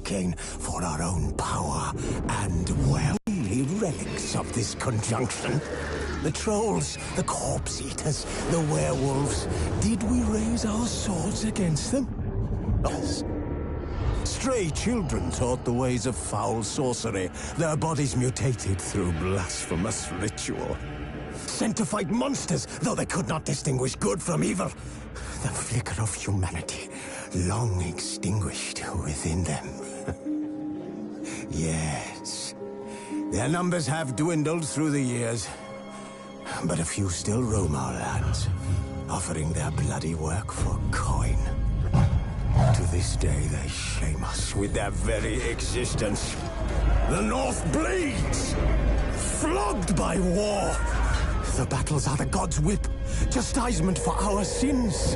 arcane for our own power and wealthy relics of this conjunction. The trolls, the corpse eaters, the werewolves. Did we raise our swords against them? Us. Stray children taught the ways of foul sorcery, their bodies mutated through blasphemous ritual. Sent to fight monsters, though they could not distinguish good from evil. The flicker of humanity, long extinguished within them. Yes, their numbers have dwindled through the years, but a few still roam our lands, offering their bloody work for coin. To this day, they shame us with their very existence. The North bleeds, flogged by war. The battles are the gods' whip, chastisement for our sins.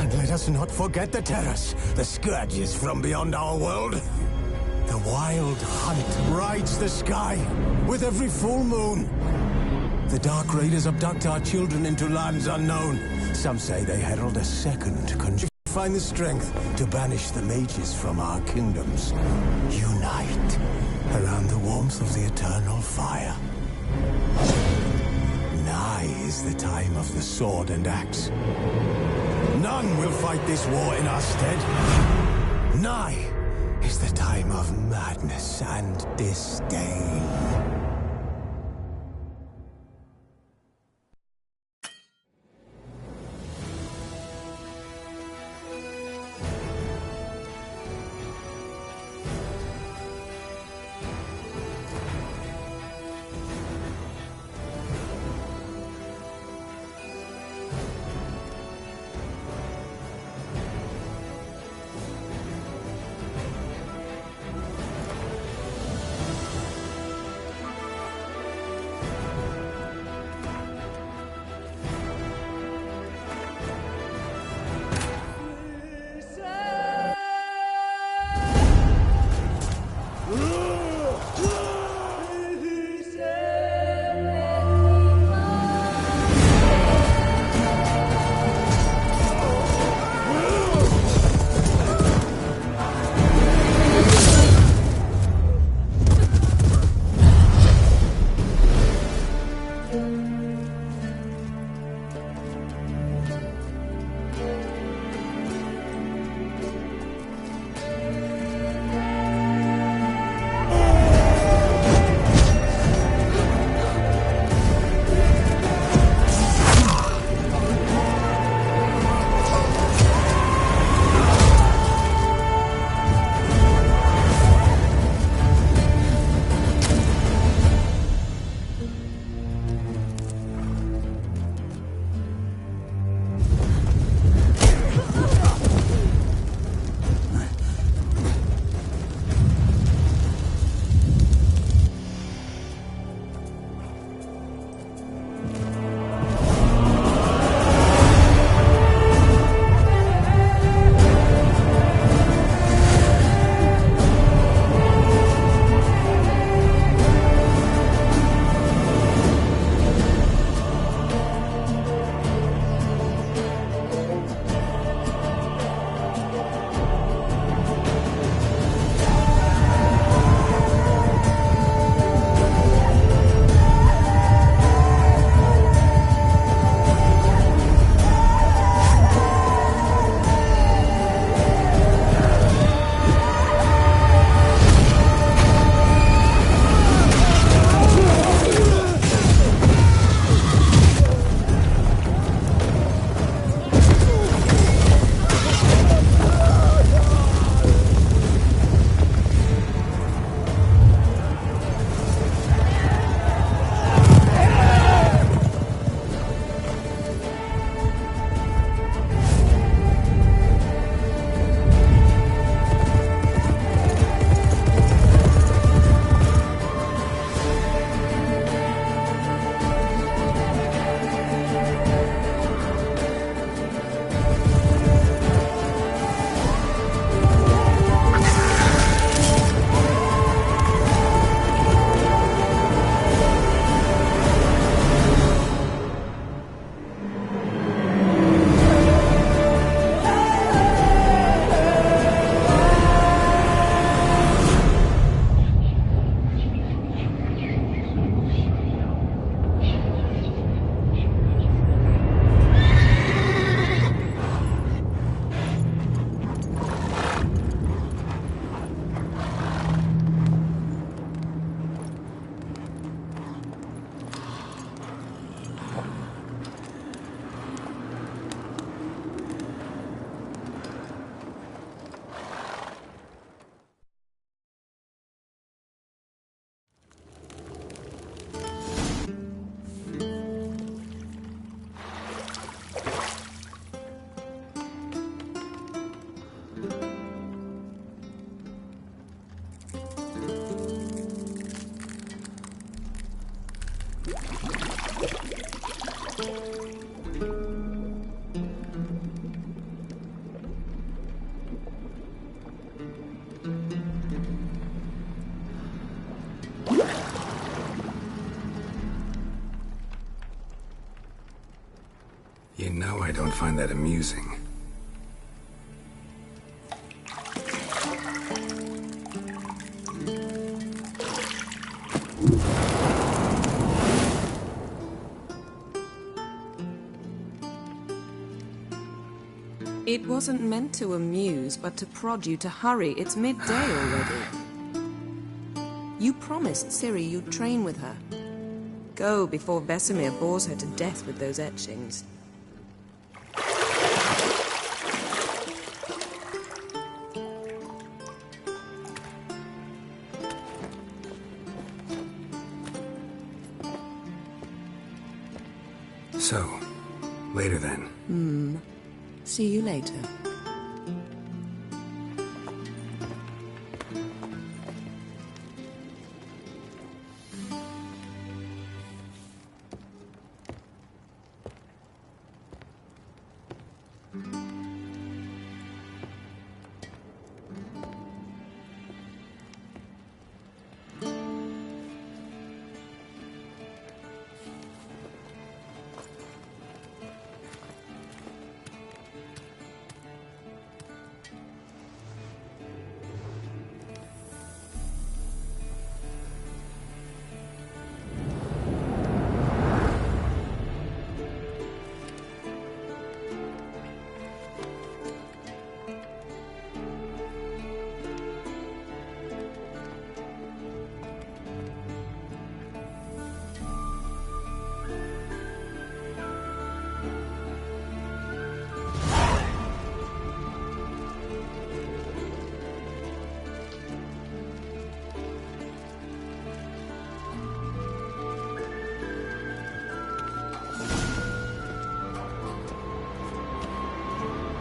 And let us not forget the terrors, the scourges from beyond our world. The wild hunt rides the sky with every full moon. The Dark Raiders abduct our children into lands unknown. Some say they herald a second conjunction. Find the strength to banish the mages from our kingdoms. Unite around the warmth of the eternal fire. Nigh is the time of the sword and axe. None will fight this war in our stead. Nigh is the time of madness and disdain. You know I don't find that amusing. It wasn't meant to amuse, but to prod you to hurry. It's midday already. You promised Ciri you'd train with her. Go before Vesemir bores her to death with those etchings. So, later then. See you later.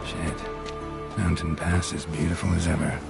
Shit. Mountain Pass is beautiful as ever.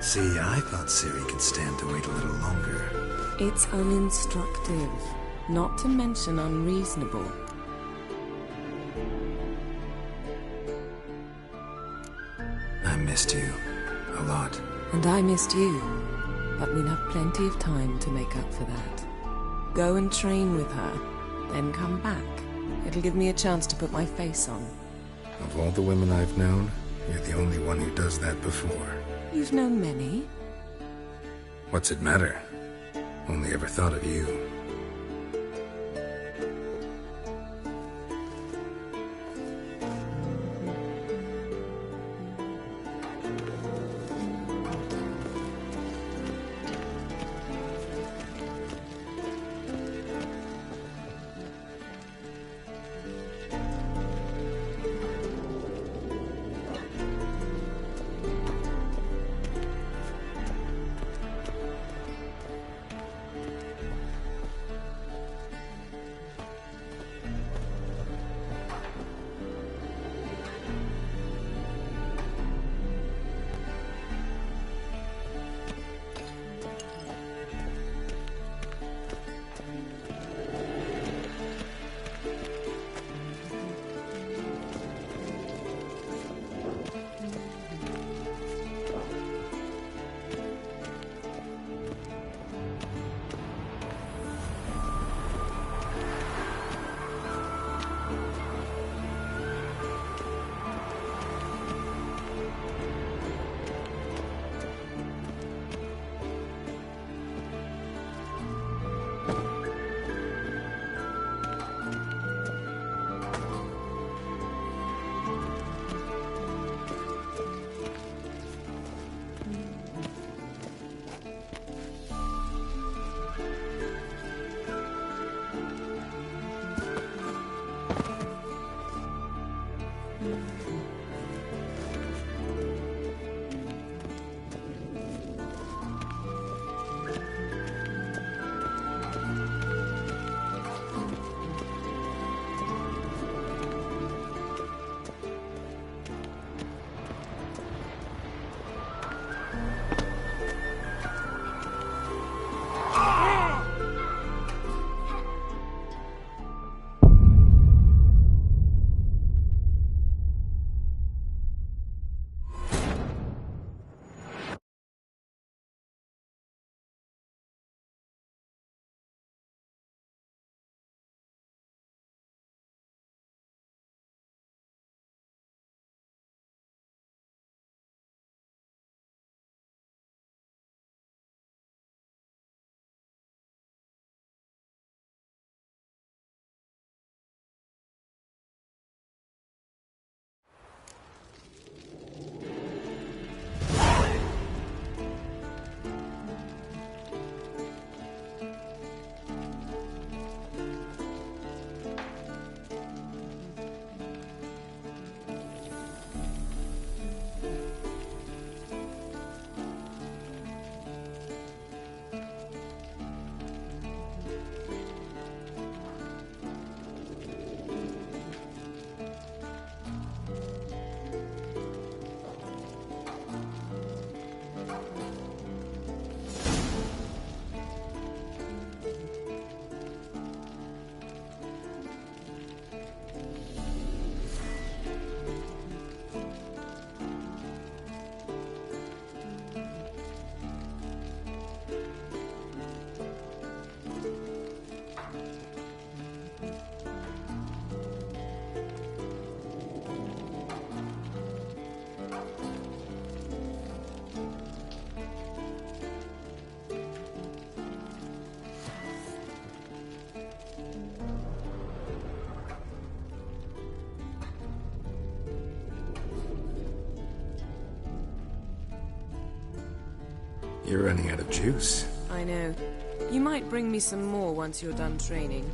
See, I thought Ciri could stand to wait a little longer. It's uninstructive, not to mention unreasonable. I missed you. A lot. And I missed you. But we'll have plenty of time to make up for that. Go and train with her, then come back. It'll give me a chance to put my face on. Of all the women I've known, you're the only one who does that before. You've known many. What's it matter? Only ever thought of you. You're running out of juice. I know. You might bring me some more once you're done training.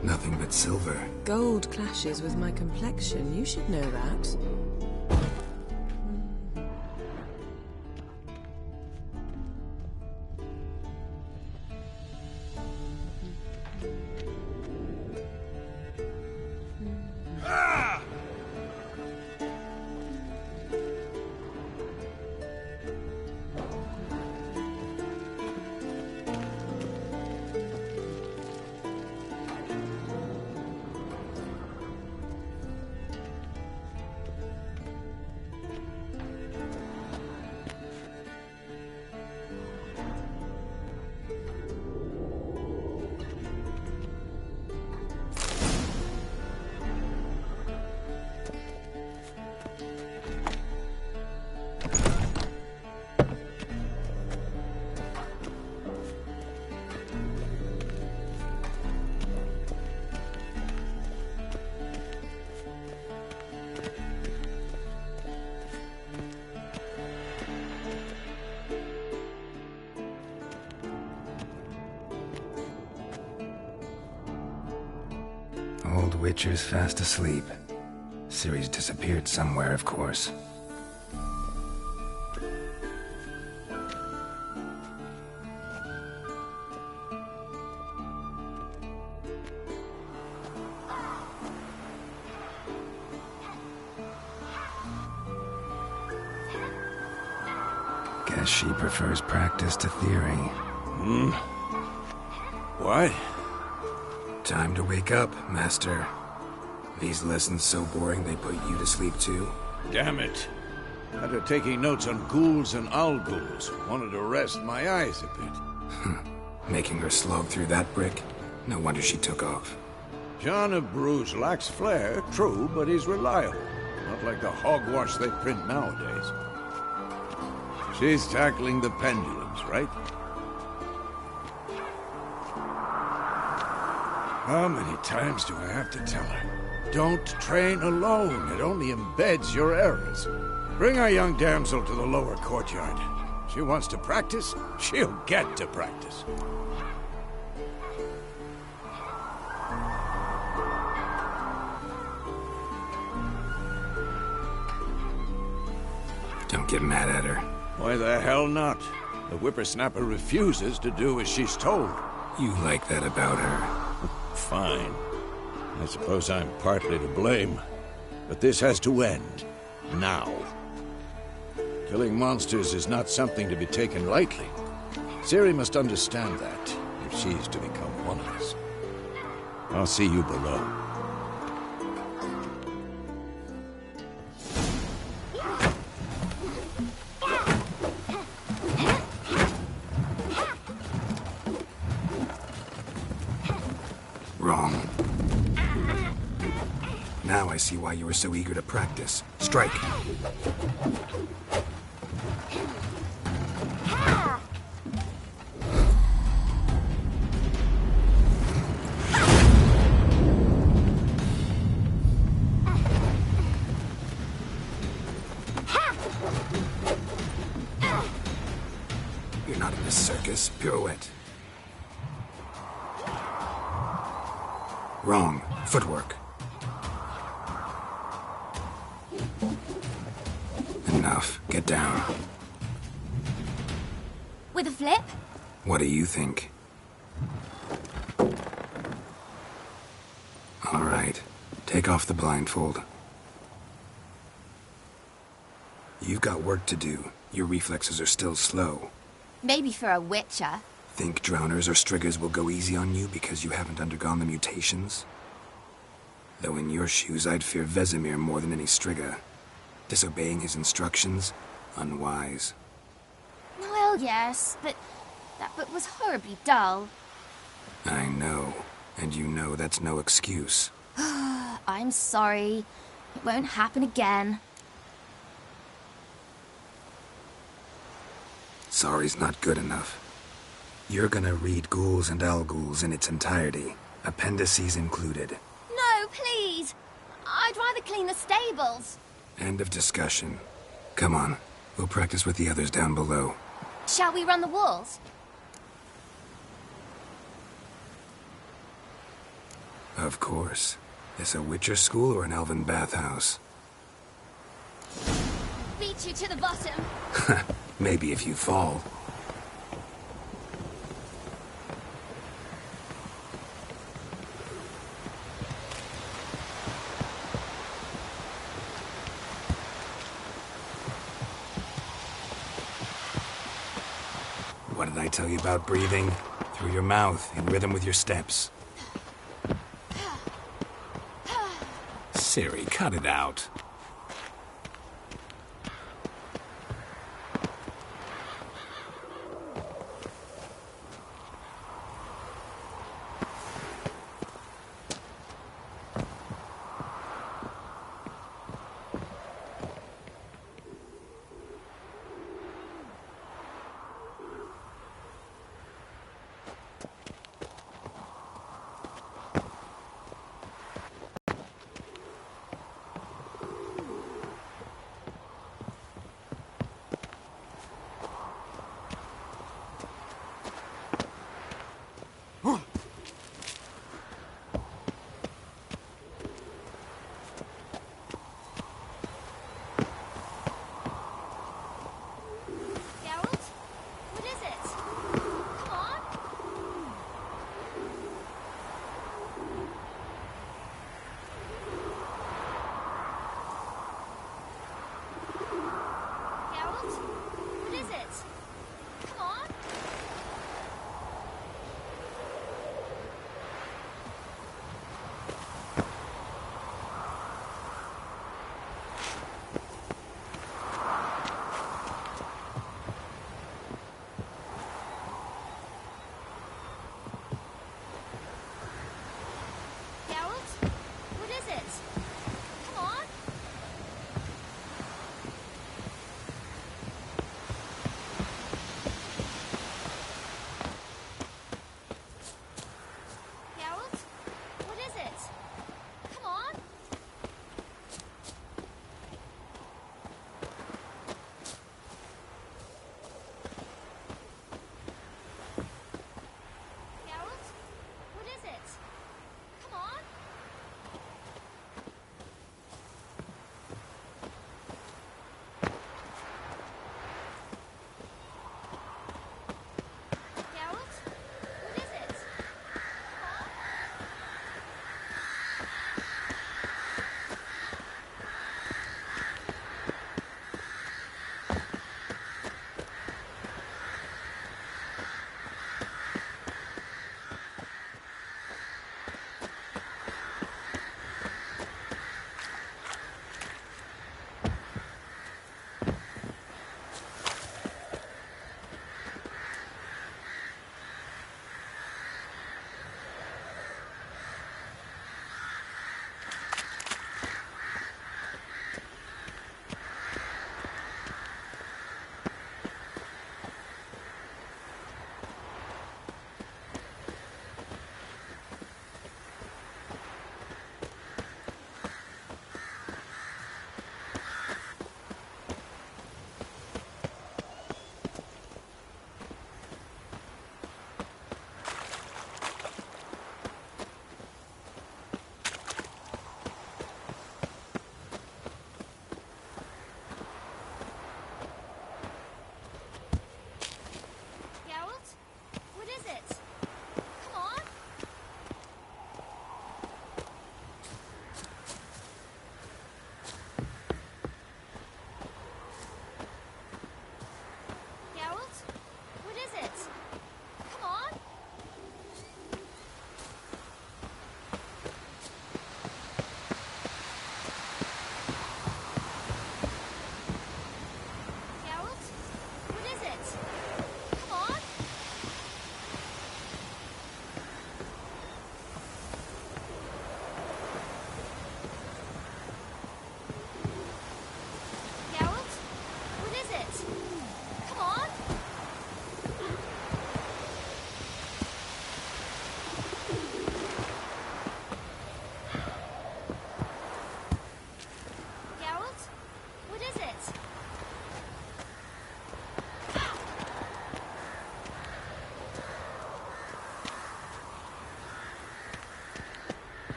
Nothing but silver. Gold clashes with my complexion. You should know that. Old Witcher's fast asleep. Ciri's disappeared somewhere, of course. Guess she prefers practice to theory. What? Time to wake up, Master. These lessons so boring they put you to sleep too? Damn it. After taking notes on ghouls and owl-ghouls, wanted to rest my eyes a bit. Making her slog through that brick? No wonder she took off. John of Bruges lacks flair, true, but he's reliable. Not like the hogwash they print nowadays. She's tackling the pendulums, right? How many times do I have to tell her? Don't train alone. It only embeds your errors. Bring our young damsel to the lower courtyard. She wants to practice, she'll get to practice. Don't get mad at her. Why the hell not? The whippersnapper refuses to do as she's told. You like that about her. Fine. I suppose I'm partly to blame. But this has to end. Now. Killing monsters is not something to be taken lightly. Ciri must understand that, if she's to become one of us. I'll see you below. Wrong. Now I see why you were so eager to practice. Strike. You're not in this circus. Pirouette. Wrong. Footwork. Enough. Get down. With a flip? What do you think? All right. Take off the blindfold. You've got work to do. Your reflexes are still slow. Maybe for a witcher. Think drowners or striggers will go easy on you because you haven't undergone the mutations? Though in your shoes, I'd fear Vesemir more than any strigger. Disobeying his instructions? Unwise. Well, yes, but that book was horribly dull. I know. And you know that's no excuse. I'm sorry. It won't happen again. Sorry's not good enough. You're gonna read Ghouls and Al-Ghouls in its entirety, appendices included. No, please! I'd rather clean the stables. End of discussion. Come on, we'll practice with the others down below. Shall we run the walls? Of course. This a Witcher school or an elven bathhouse? Beat you to the bottom. Maybe if you fall. What did I tell you about breathing? Through your mouth, in rhythm with your steps. Ciri, cut it out.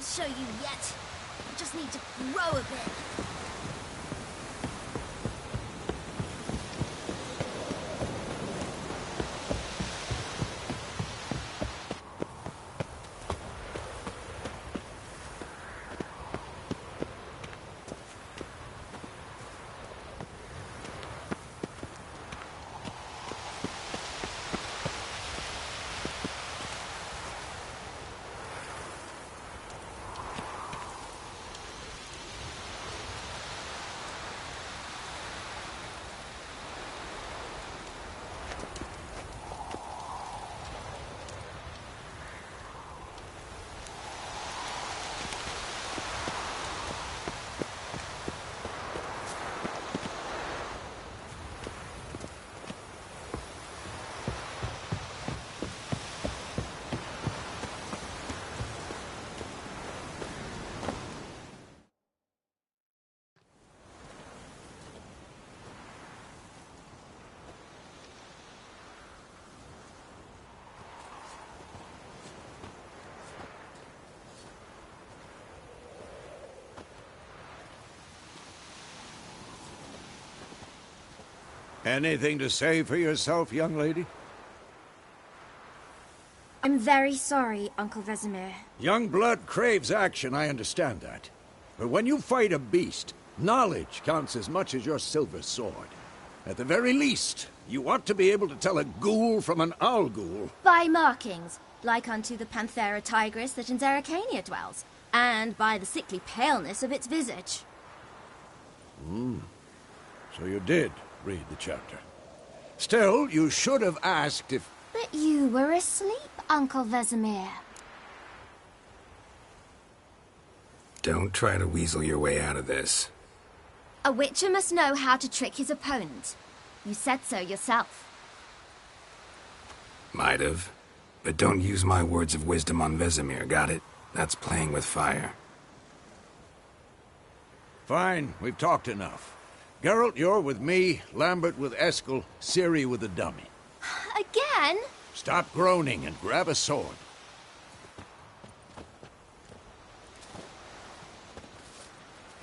show you yet. I just need to grow a bit. Anything to say for yourself, young lady? I'm very sorry, Uncle Vesemir. Young blood craves action, I understand that. But when you fight a beast, knowledge counts as much as your silver sword. At the very least, you ought to be able to tell a ghoul from an owl ghoul. By markings, like unto the Panthera tigris that in Zerrikania dwells, and by the sickly paleness of its visage. So you did read the chapter. Still, you should have asked if... But you were asleep, Uncle Vesemir. Don't try to weasel your way out of this. A witcher must know how to trick his opponent. You said so yourself. Might have. But don't use my words of wisdom on Vesemir, got it? That's playing with fire. Fine, we've talked enough. Geralt, you're with me, Lambert with Eskel, Ciri with the dummy. Again? Stop groaning and grab a sword.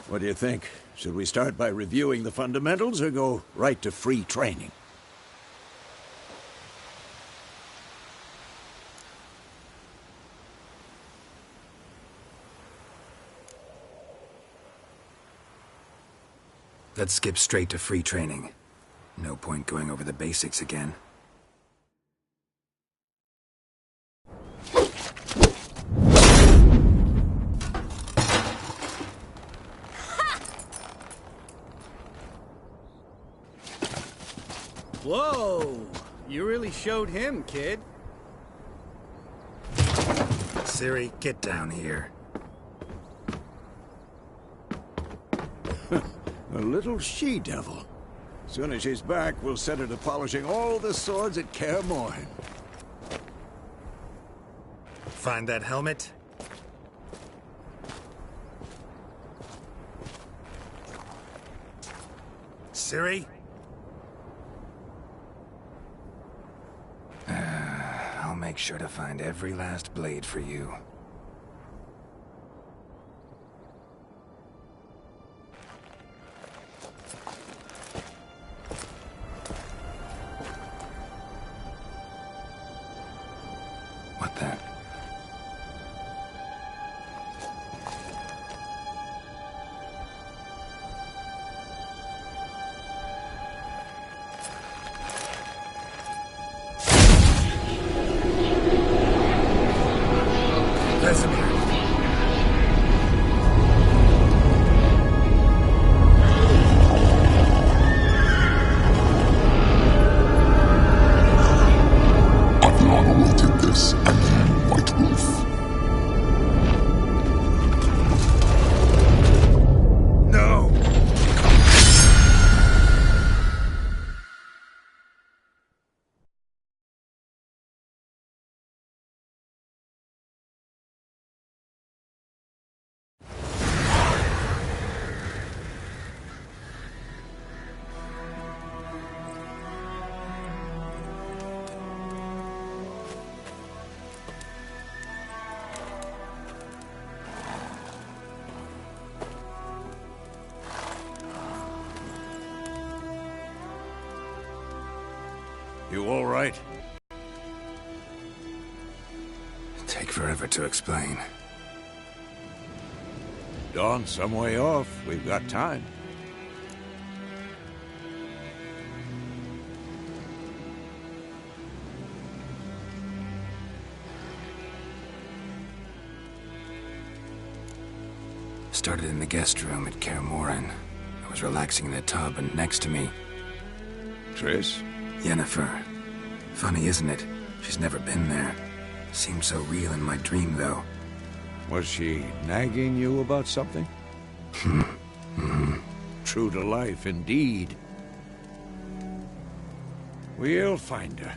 What do you think? Should we start by reviewing the fundamentals or go right to free training? Let's skip straight to free training. No point going over the basics again. Whoa! You really showed him, kid. Ciri, get down here. A little she-devil. Soon as she's back, we'll set her to polishing all the swords at Kaer Morhen. Find that helmet? Ciri? I'll make sure to find every last blade for you. What the? You all right? Take forever to explain. Dawn's some way off. We've got time. Started in the guest room at Kaer Morhen. I was relaxing in the tub, and next to me, Triss? Yennefer. Funny, isn't it? She's never been there. Seemed so real in my dream, though. Was she nagging you about something? True to life, indeed. We'll find her.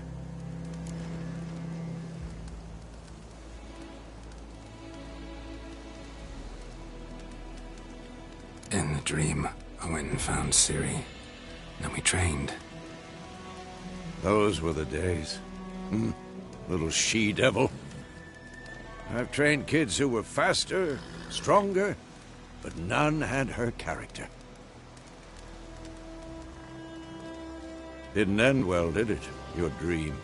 In the dream, I went and found Ciri. Then we trained. Those were the days. Little she-devil. I've trained kids who were faster, stronger, but none had her character. Didn't end well, did it? Your dream?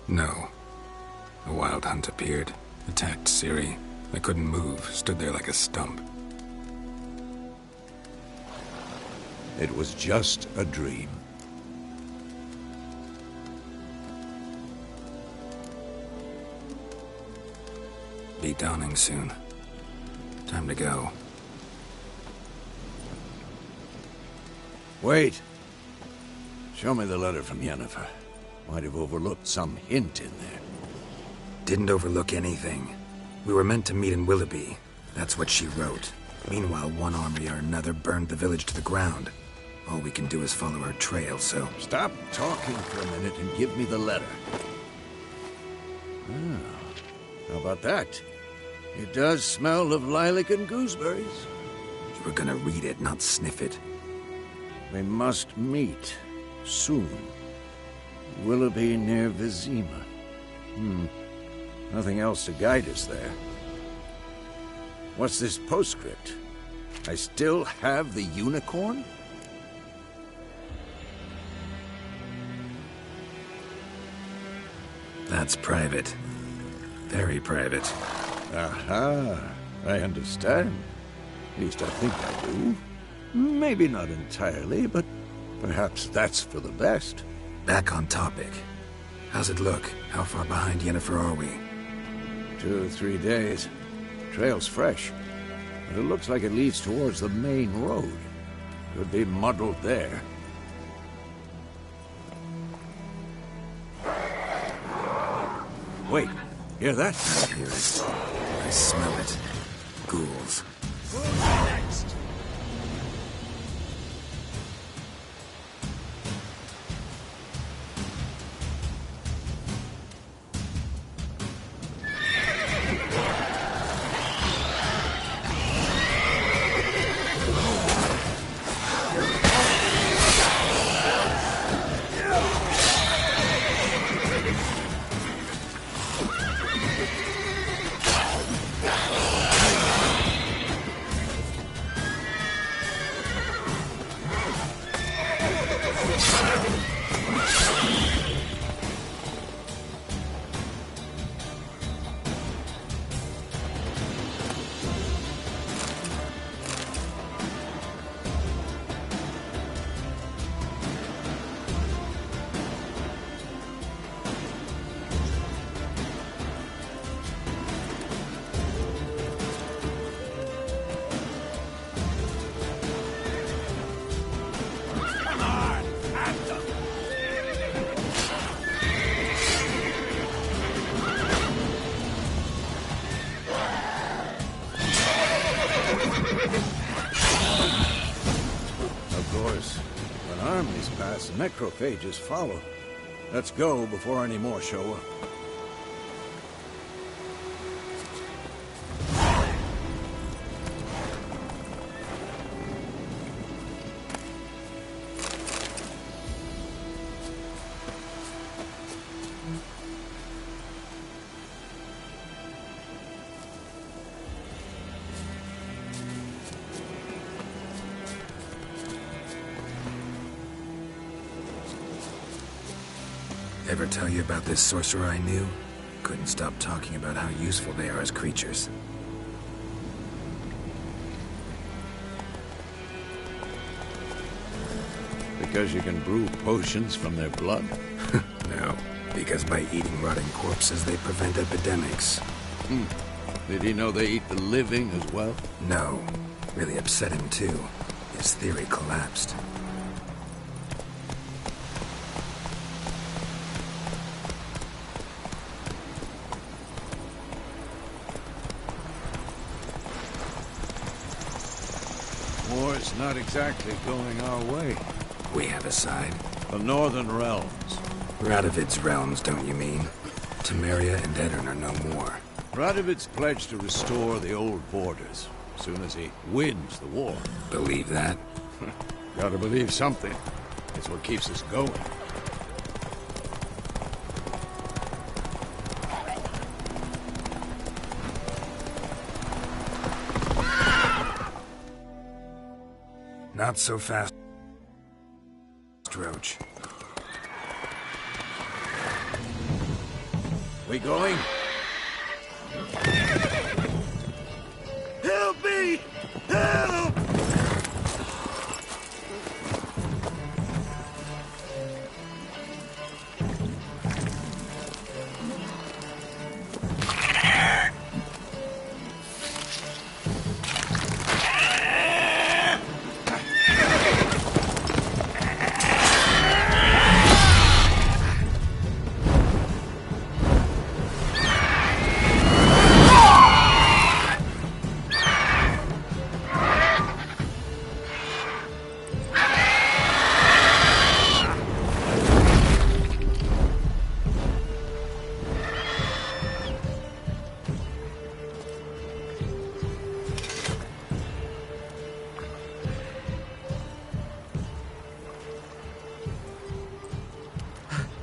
No. A wild hunt appeared, attacked Ciri. I couldn't move, stood there like a stump. It was just a dream. Be dawning soon. Time to go. Wait. Show me the letter from Yennefer. Might have overlooked some hint in there. Didn't overlook anything. We were meant to meet in Willoughby. That's what she wrote. Meanwhile, one army or another burned the village to the ground. All we can do is follow her trail, so... Stop talking for a minute and give me the letter. How about that? It does smell of lilac and gooseberries. You were gonna read it, not sniff it. We must meet. Soon. Willoughby near Vizima. Nothing else to guide us there. What's this postscript? I still have the unicorn? That's private. Very private. Aha, I understand. At least I think I do. Maybe not entirely, but perhaps that's for the best. Back on topic. How's it look? How far behind Yennefer are we? 2 or 3 days. Trail's fresh, but it looks like it leads towards the main road. Could be muddled there. Wait, hear that? I hear it. I smell it. Ghouls. Necrophages follow. Let's go before any more show up. Ever tell you about this sorcerer I knew? Couldn't stop talking about how useful they are as creatures. Because you can brew potions from their blood? No, because by eating rotting corpses, they prevent epidemics. Did he know they eat the living as well? No. Really upset him, too. His theory collapsed. War's not exactly going our way. We have a side. The Northern Realms. Radovid's realms, don't you mean? Temeria and Edirn are no more. Radovid's pledged to restore the old borders, as soon as he wins the war. Believe that? Gotta believe something. It's what keeps us going. Not so fast, Roach. We going? Help me! Help!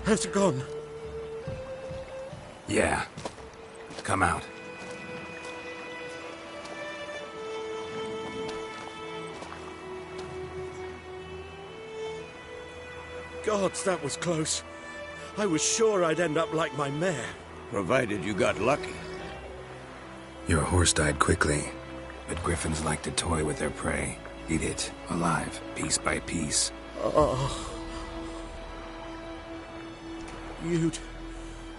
Has it gone? Yeah. Come out. Gods, that was close. I was sure I'd end up like my mare. Provided you got lucky. Your horse died quickly, but griffins like to toy with their prey. Eat it, alive, piece by piece. Oh.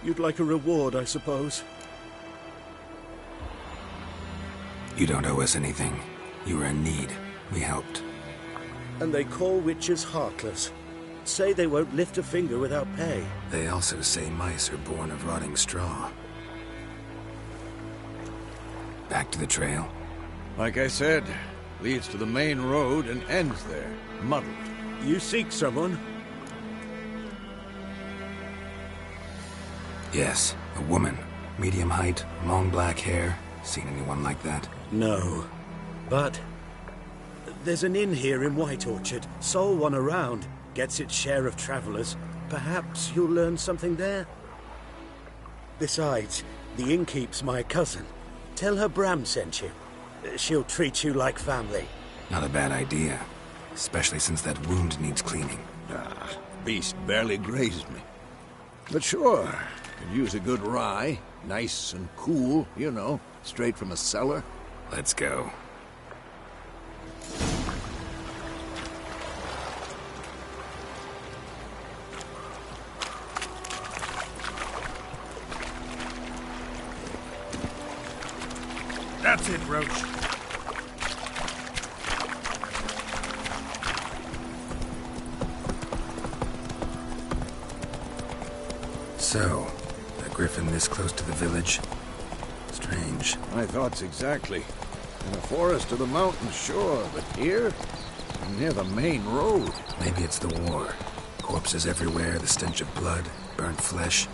You'd like a reward, I suppose. You don't owe us anything. You were in need. We helped. And they call witches heartless. Say they won't lift a finger without pay. They also say mice are born of rotting straw. Back to the trail? Like I said, leads to the main road and ends there, muddled. You seek someone? Yes, a woman. Medium height, long black hair. Seen anyone like that? No. But there's an inn here in White Orchard. Sole one around. Gets its share of travelers. Perhaps you'll learn something there? Besides, the innkeep's my cousin. Tell her Bram sent you. She'll treat you like family. Not a bad idea. Especially since that wound needs cleaning. Beast barely grazed me. But sure, could use a good rye. Nice and cool, you know, straight from a cellar. Let's go. That's it, Roach. So, a griffin this close to the village? Strange. My thoughts exactly. In the forest or the mountains, sure, but here? Near the main road. Maybe it's the war. Corpses everywhere, the stench of blood, burnt flesh.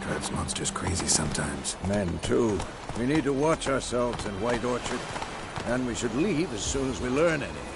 Drives monsters crazy sometimes. Men, too. We need to watch ourselves in White Orchard. And we should leave as soon as we learn anything.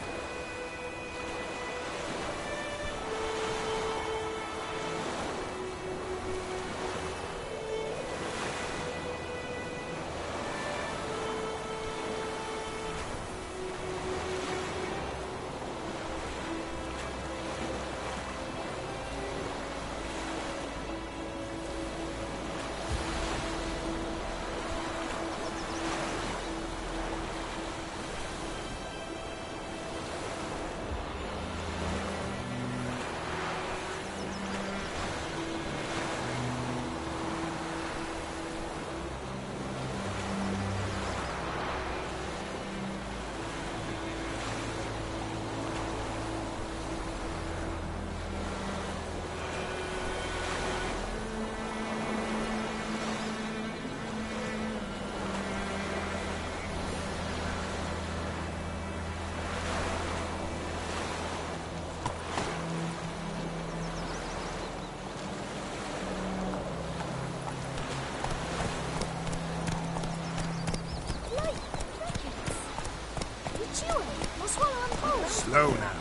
Chew it. Or swallow them whole. Slow now.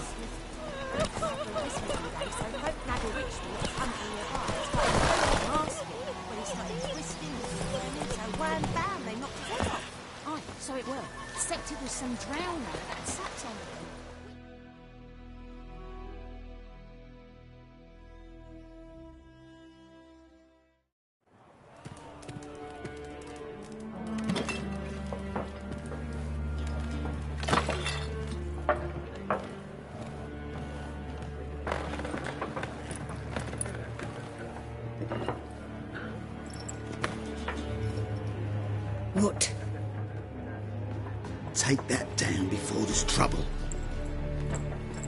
Aye, so it were. Except it was some drowner that sat on it. What? Take that down before there's trouble.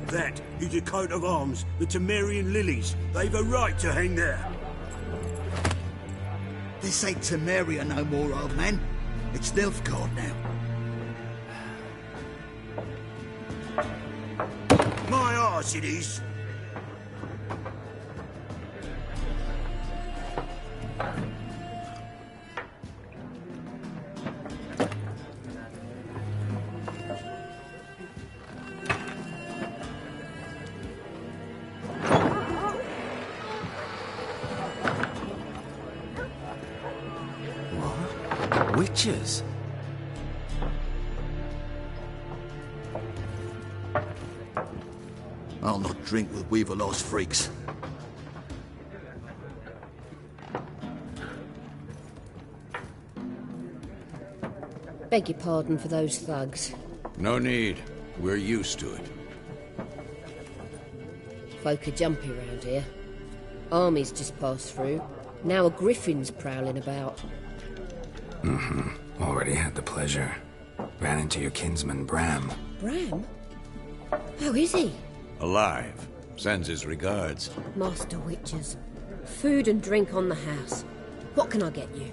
That is a coat of arms, the Temerian lilies. They've a right to hang there. This ain't Temeria no more, old man. It's Nilfgaard now. My arse it is. Witches? I'll not drink with Weaverlost freaks. Beg your pardon for those thugs. No need. We're used to it. Folk are jumpy round here. Armies just passed through. Now a griffin's prowling about. Already had the pleasure. Ran into your kinsman, Bram. Bram? How is he? Alive. Sends his regards. Master Witches. Food and drink on the house. What can I get you?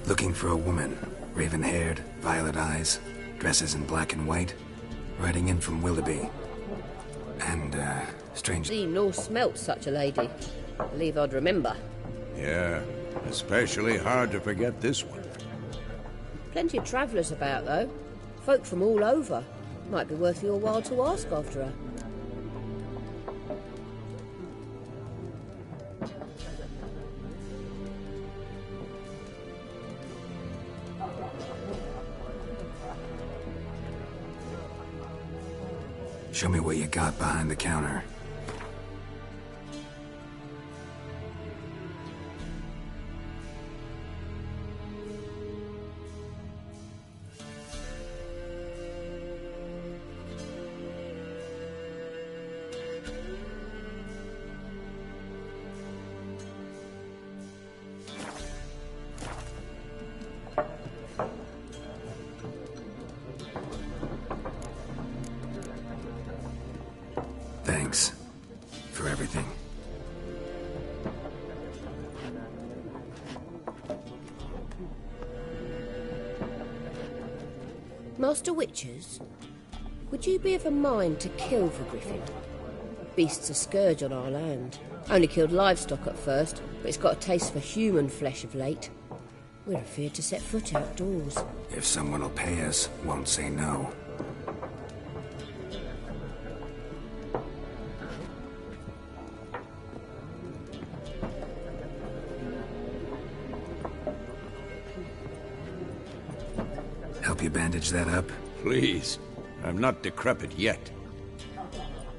Looking for a woman. Raven-haired, violet eyes, dresses in black and white. Riding in from Willoughby. And, strange... Seen nor smelt such a lady. Believe I'd remember. Yeah, especially hard to forget this one. Plenty of travellers about, though. Folk from all over. Might be worth your while to ask after her. Show me what you got behind the counter. Thanks for everything. Master Witches, would you be of a mind to kill for Griffin? Beast's a scourge on our land. Only killed livestock at first, but it's got a taste for human flesh of late. We're afeard to set foot outdoors. If someone will pay us, won't say no. Help you bandage that up? Please. I'm not decrepit yet.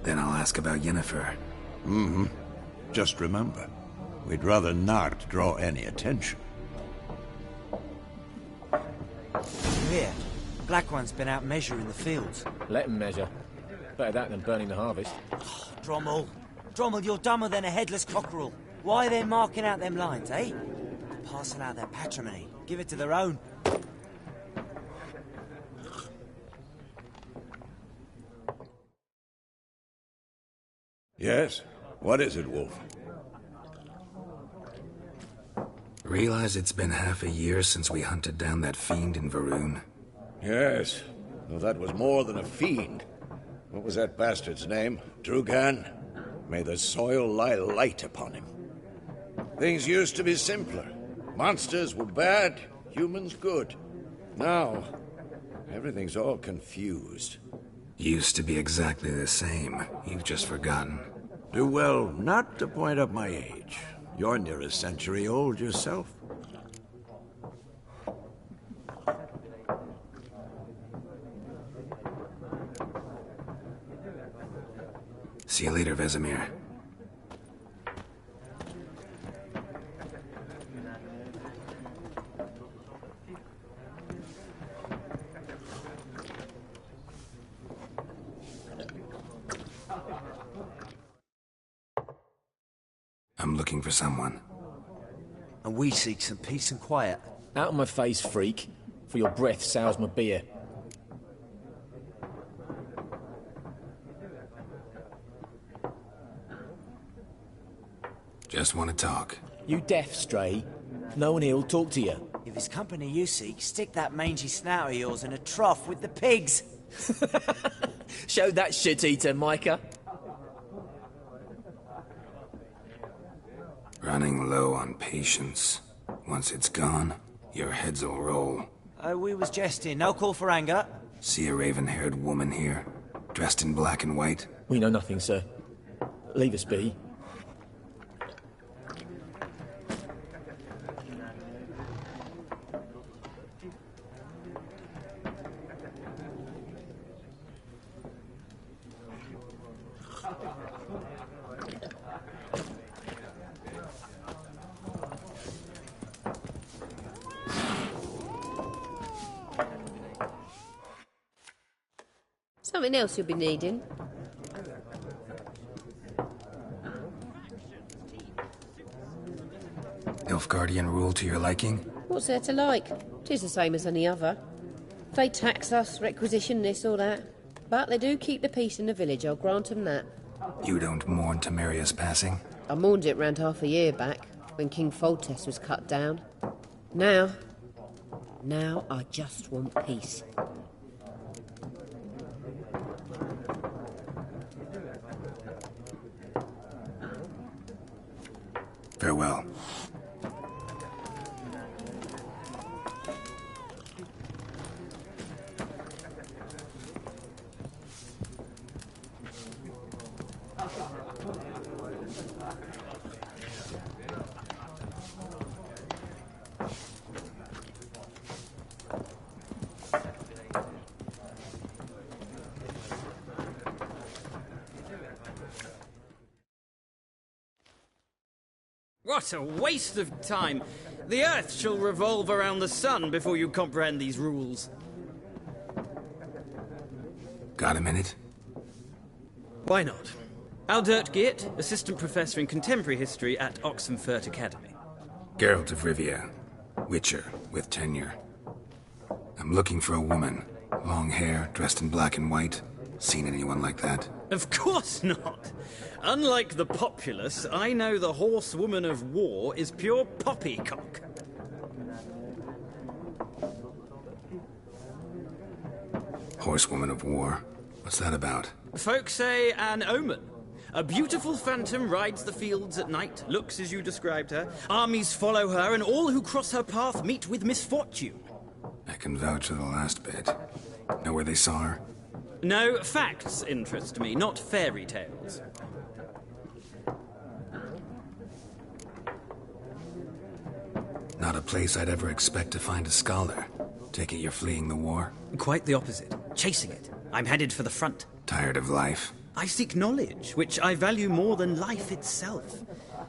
Then I'll ask about Yennefer. Just remember, we'd rather not draw any attention. Here, Black One's been out measuring the fields. Let him measure. Better that than burning the harvest. Oh, Drommel. Drommel, you're dumber than a headless cockerel. Why are they marking out them lines, eh? Parcel out their patrimony. Give it to their own. Yes? What is it, Wolf? Realize it's been half a year since we hunted down that fiend in Varun? Yes. Well, that was more than a fiend. What was that bastard's name? Drugan? May the soil lie light upon him. Things used to be simpler. Monsters were bad, humans good. Now, everything's all confused. Used to be exactly the same. You've just forgotten. Do well not to point up my age. You're near a century old yourself. See you later, Vesemir. I'm looking for someone. And we seek some peace and quiet. Out of my face, freak. For your breath sours my beer. Just want to talk. You deaf, Stray? No one here'll talk to you. If it's company you seek, stick that mangy snout of yours in a trough with the pigs. Show that shit-eater, Micah. Running low on patience. Once it's gone, your heads will roll. We was jesting. No call for anger. See a raven-haired woman here, dressed in black and white? We know nothing, sir. Leave us be. Something else you'll be needing. Nilfgaardian rule to your liking? What's there to like? 'Tis the same as any other. They tax us, requisition this or that. But they do keep the peace in the village, I'll grant them that. You don't mourn Temeria's passing? I mourned it round half a year back, when King Foltest was cut down. Now I just want peace. Farewell. What a waste of time! The Earth shall revolve around the sun before you comprehend these rules. Got a minute? Why not? Aldert Geert, Assistant Professor in Contemporary History at Oxenfurt Academy. Geralt of Rivia, Witcher with tenure. I'm looking for a woman. Long hair, dressed in black and white. Seen anyone like that? Of course not! Unlike the populace, I know the horsewoman of war is pure poppycock. Horsewoman of war? What's that about? Folk say an omen. A beautiful phantom rides the fields at night, looks as you described her. Armies follow her, and all who cross her path meet with misfortune. I can vouch for the last bit. Know where they saw her? No, facts interest me, not fairy tales. Not a place I'd ever expect to find a scholar. Take it you're fleeing the war? Quite the opposite. Chasing it. I'm headed for the front. Tired of life? I seek knowledge, which I value more than life itself.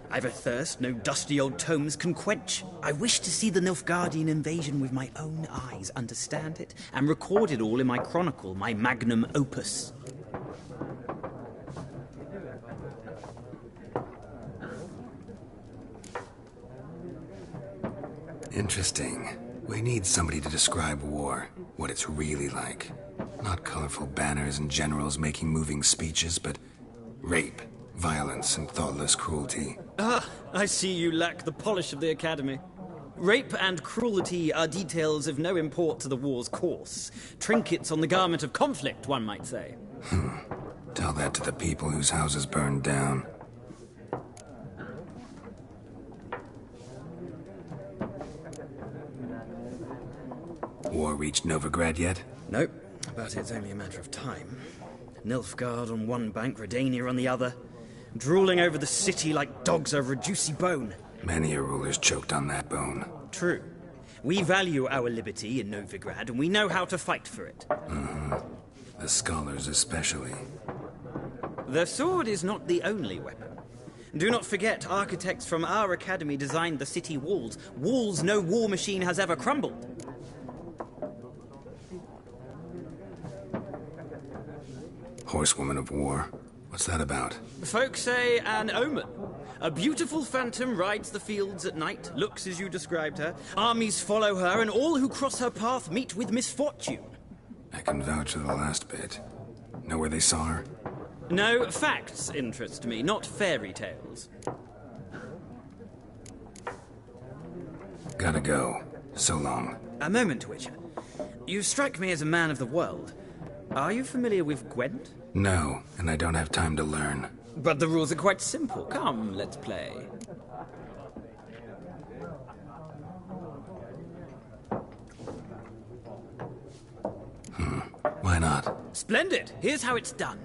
I've a thirst no dusty old tomes can quench. I wish to see the Nilfgaardian invasion with my own eyes, understand it, and record it all in my chronicle, my magnum opus. Interesting. We need somebody to describe war, what it's really like. Not colorful banners and generals making moving speeches, but rape, violence, and thoughtless cruelty. Ah, I see you lack the polish of the Academy. Rape and cruelty are details of no import to the war's course. Trinkets on the garment of conflict, one might say. Tell that to the people whose houses burned down. War reached Novigrad yet? Nope, but it's only a matter of time. Nilfgaard on one bank, Redania on the other, drooling over the city like dogs over a juicy bone. Many a ruler's choked on that bone. True. We value our liberty in Novigrad, and we know how to fight for it. The scholars especially. The sword is not the only weapon. Do not forget, architects from our academy designed the city walls. Walls no war machine has ever crumbled. Horsewoman of War. What's that about? Folk say an omen. A beautiful phantom rides the fields at night, looks as you described her. Armies follow her, and all who cross her path meet with misfortune. I can vouch for the last bit. Know where they saw her? No, facts interest me, not fairy tales. Gotta go. So long. A moment, Witcher. You strike me as a man of the world. Are you familiar with Gwent? No, and I don't have time to learn. But the rules are quite simple. Come, let's play. Why not? Splendid! Here's how it's done.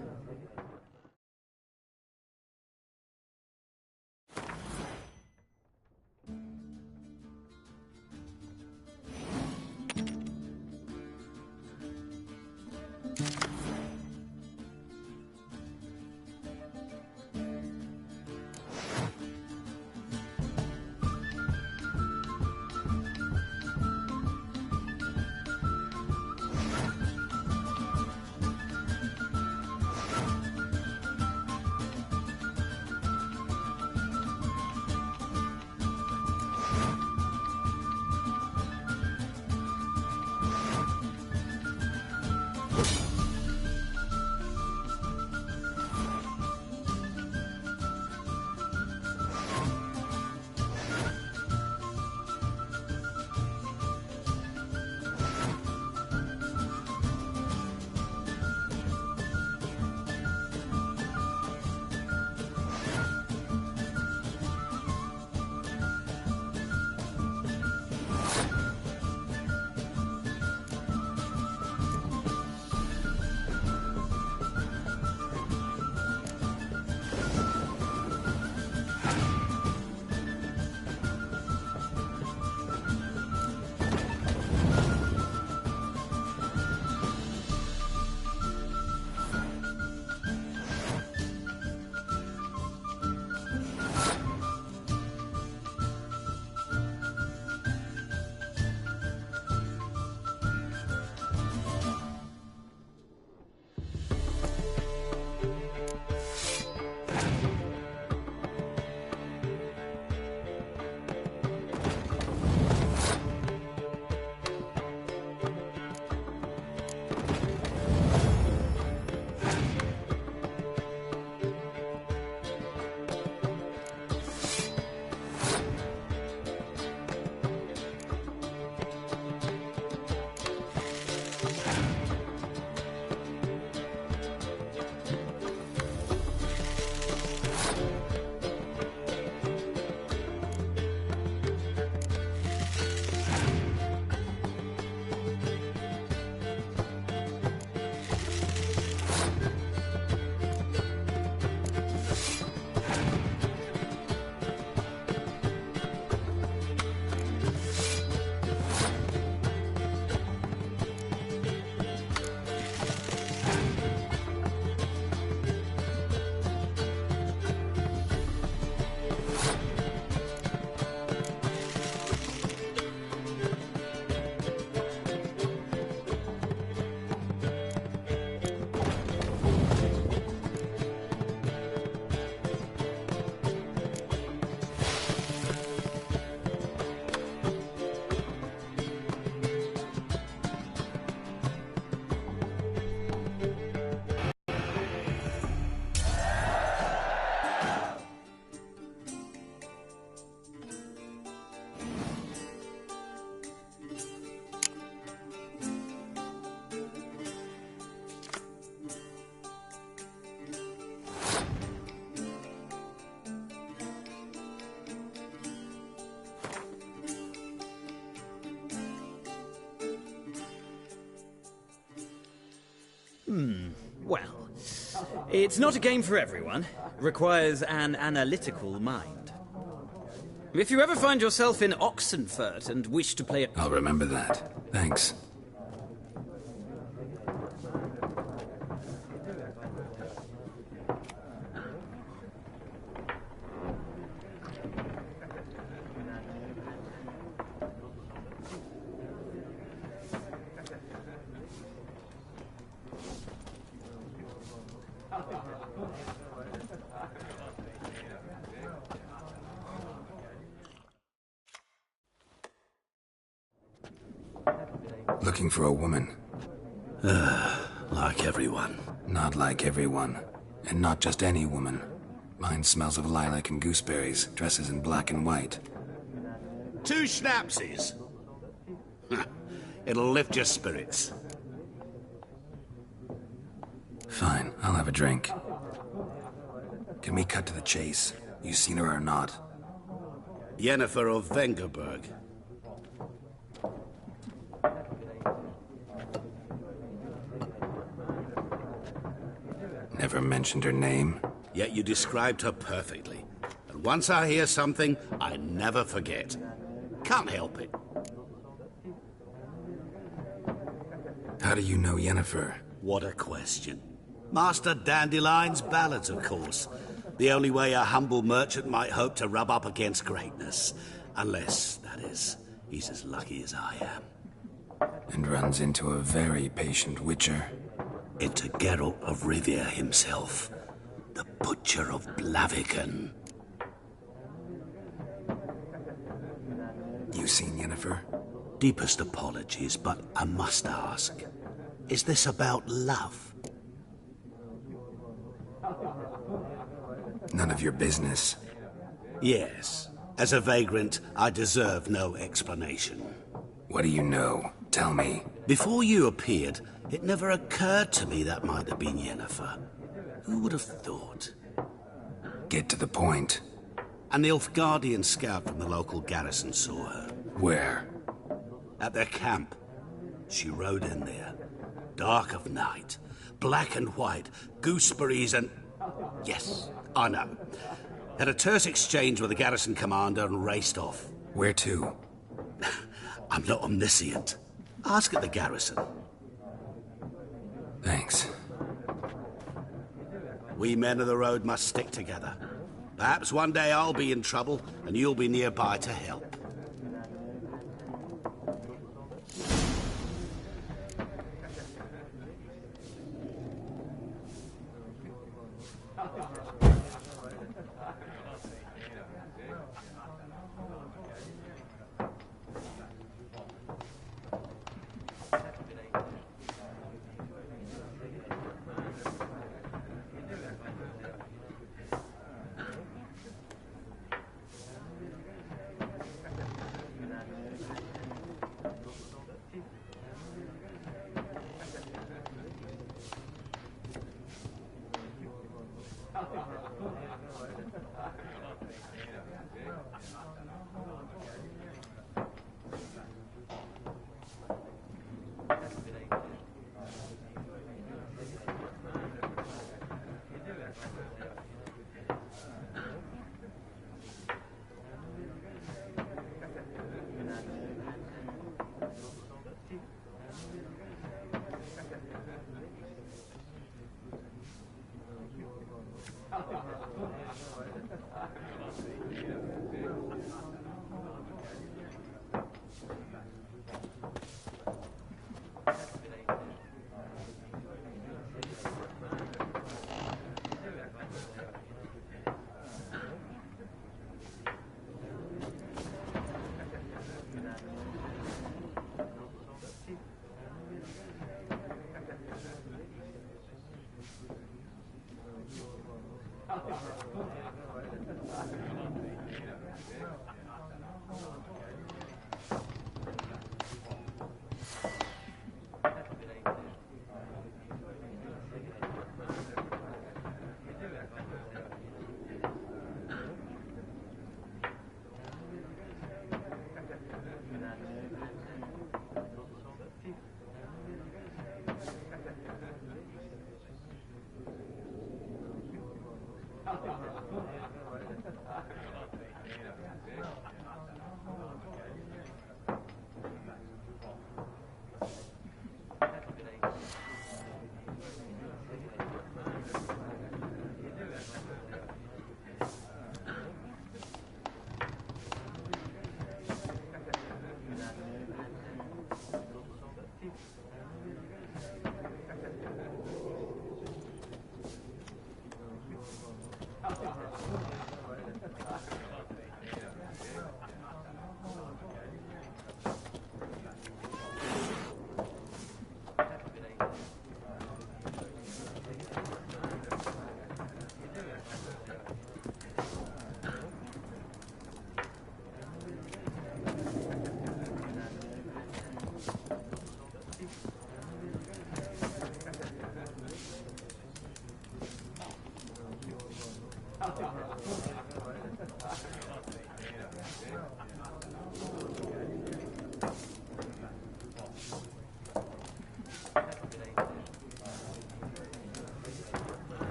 Well, it's not a game for everyone. Requires an analytical mind. If you ever find yourself in Oxenfurt and wish to play it... I'll remember that. Thanks. Looking for a woman. Like everyone. Not like everyone. And not just any woman. Mine smells of lilac and gooseberries, dresses in black and white. 2 schnapsies. It'll lift your spirits. Fine, I'll have a drink. Can we cut to the chase? You seen her or not? Yennefer of Vengerberg. Never mentioned her name. Yet you described her perfectly. And once I hear something, I never forget. Can't help it. How do you know Yennefer? What a question. Master Dandelion's ballads, of course. The only way a humble merchant might hope to rub up against greatness. Unless, that is, he's as lucky as I am. And runs into a very patient witcher. Into Geralt of Rivia himself. The Butcher of Blaviken. You seen Yennefer? Deepest apologies, but I must ask. Is this about love? None of your business. Yes. As a vagrant, I deserve no explanation. What do you know? Tell me. Before you appeared, it never occurred to me that might have been Yennefer. Who would have thought? Get to the point. A Nilfgaardian scout from the local garrison saw her. Where? At their camp. She rode in there. Dark of night. Black and white. Gooseberries and... Yes, I know. Had a terse exchange with the garrison commander and raced off. Where to? I'm not omniscient. Ask at the garrison. Thanks. We men of the road must stick together. Perhaps one day I'll be in trouble, and you'll be nearby to help.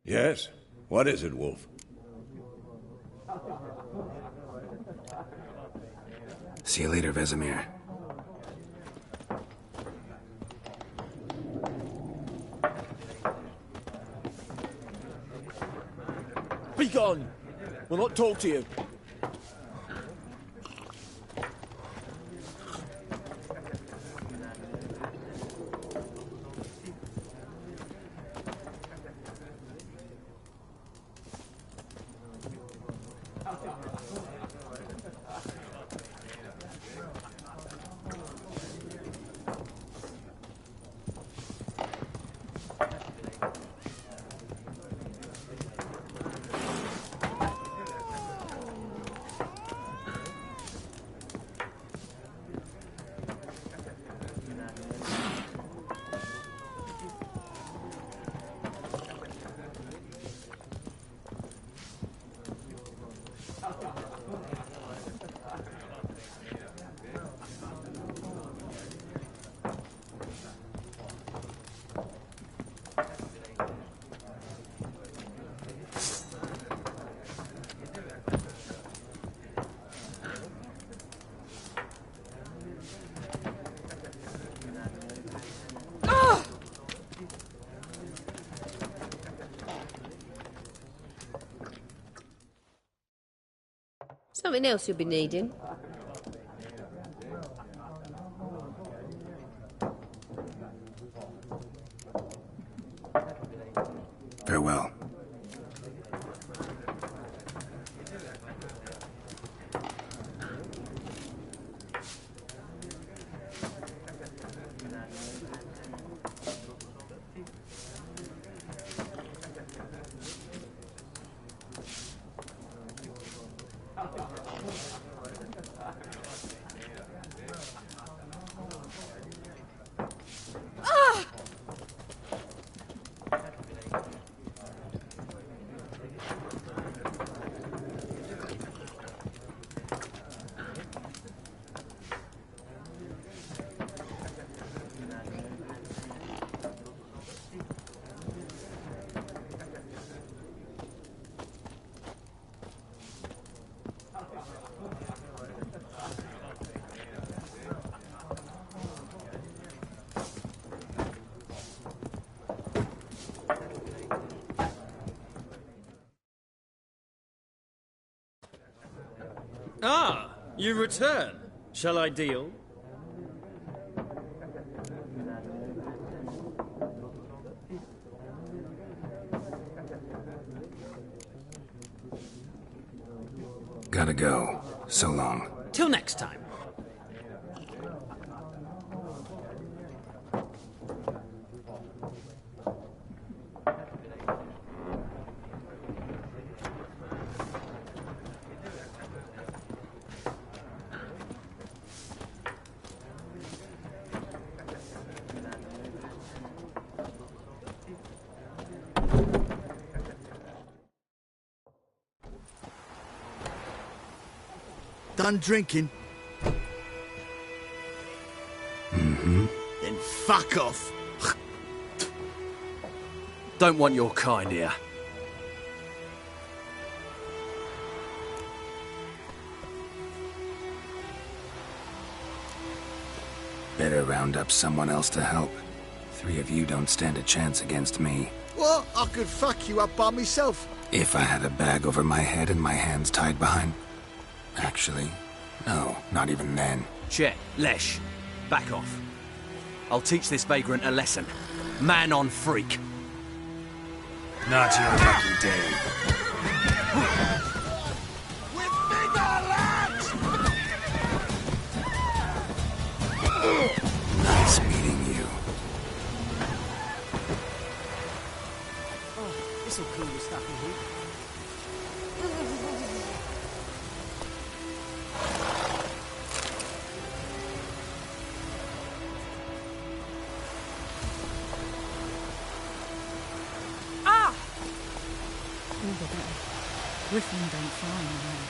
Yes? What is it, Wolf? See you later, Vesemir. Be gone! We'll not talk to you. Something else you'll be needing. Farewell. Ah, you return. Shall I deal? Gotta go. So long. Till next time. Done drinking? Mm-hmm. Then fuck off. Don't want your kind here. Better round up someone else to help. 3 of you don't stand a chance against me. What? I could fuck you up by myself. If I had a bag over my head and my hands tied behind... Actually, no, not even then. Chet, Lesh, back off. I'll teach this vagrant a lesson. Man on freak. Not your lucky day. With bigger lads! Nice meeting you. Oh, this'll cool your stuff in here. Griffin don't fly away.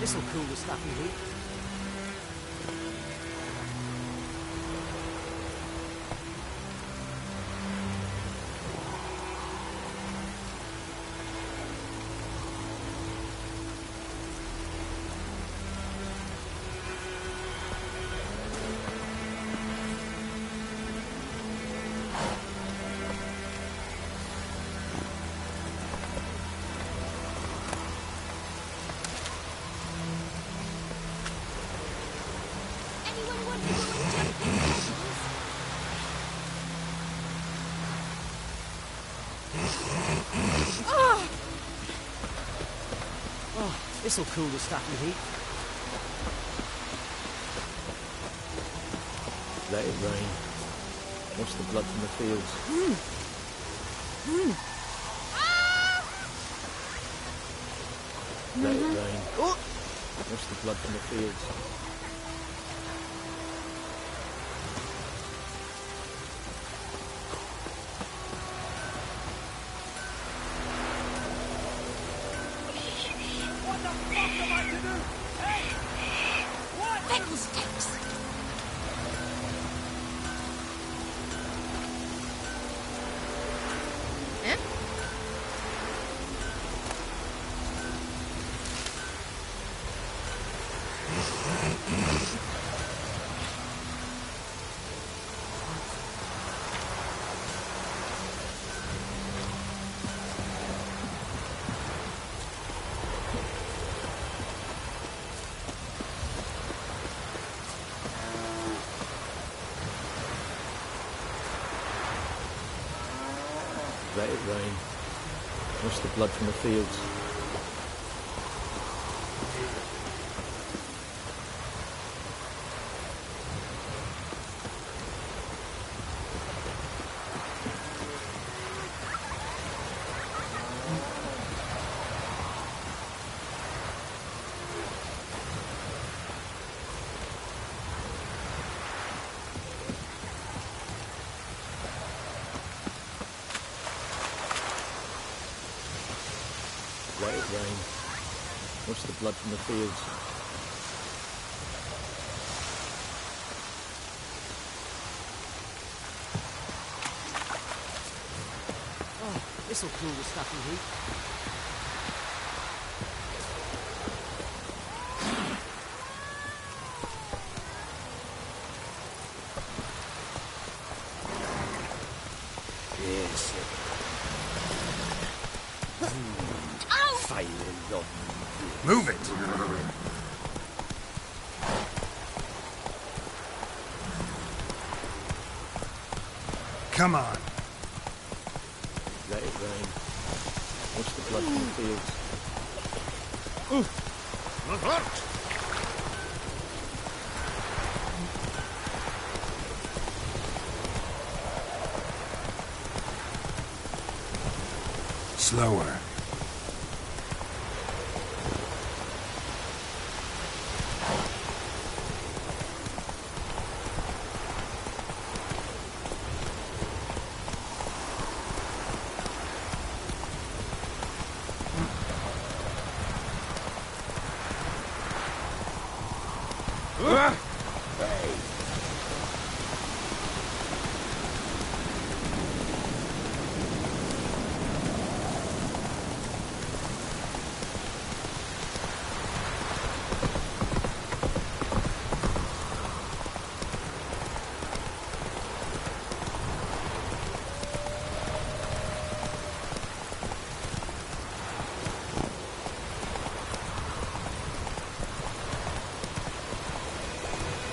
This'll cool the snappy heat. This'll cool the snappy heat. Let it rain. Wash the blood from the fields. Let it rain. Wash the blood from the fields. Let it rain. Wash the blood from the fields. Let it rain. Wash the blood from the fields. Oh, this'll cool the snappy heat. Yes. Move it! Come on. Let it rain. Wash the blood from the fields. Slower.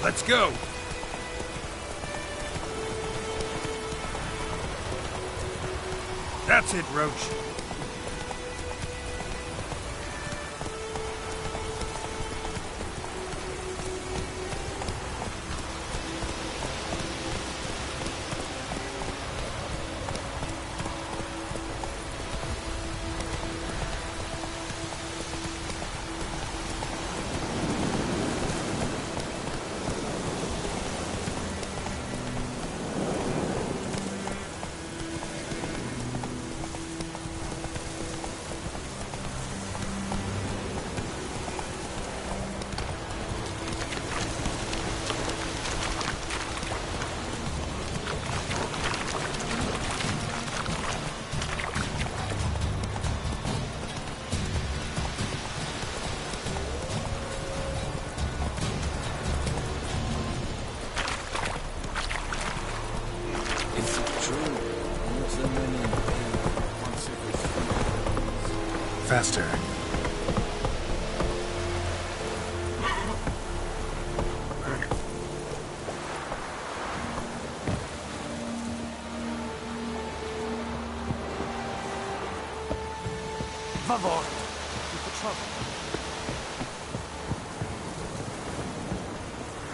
Let's go! That's it, Roach. faster. Favor. Keep the trouble.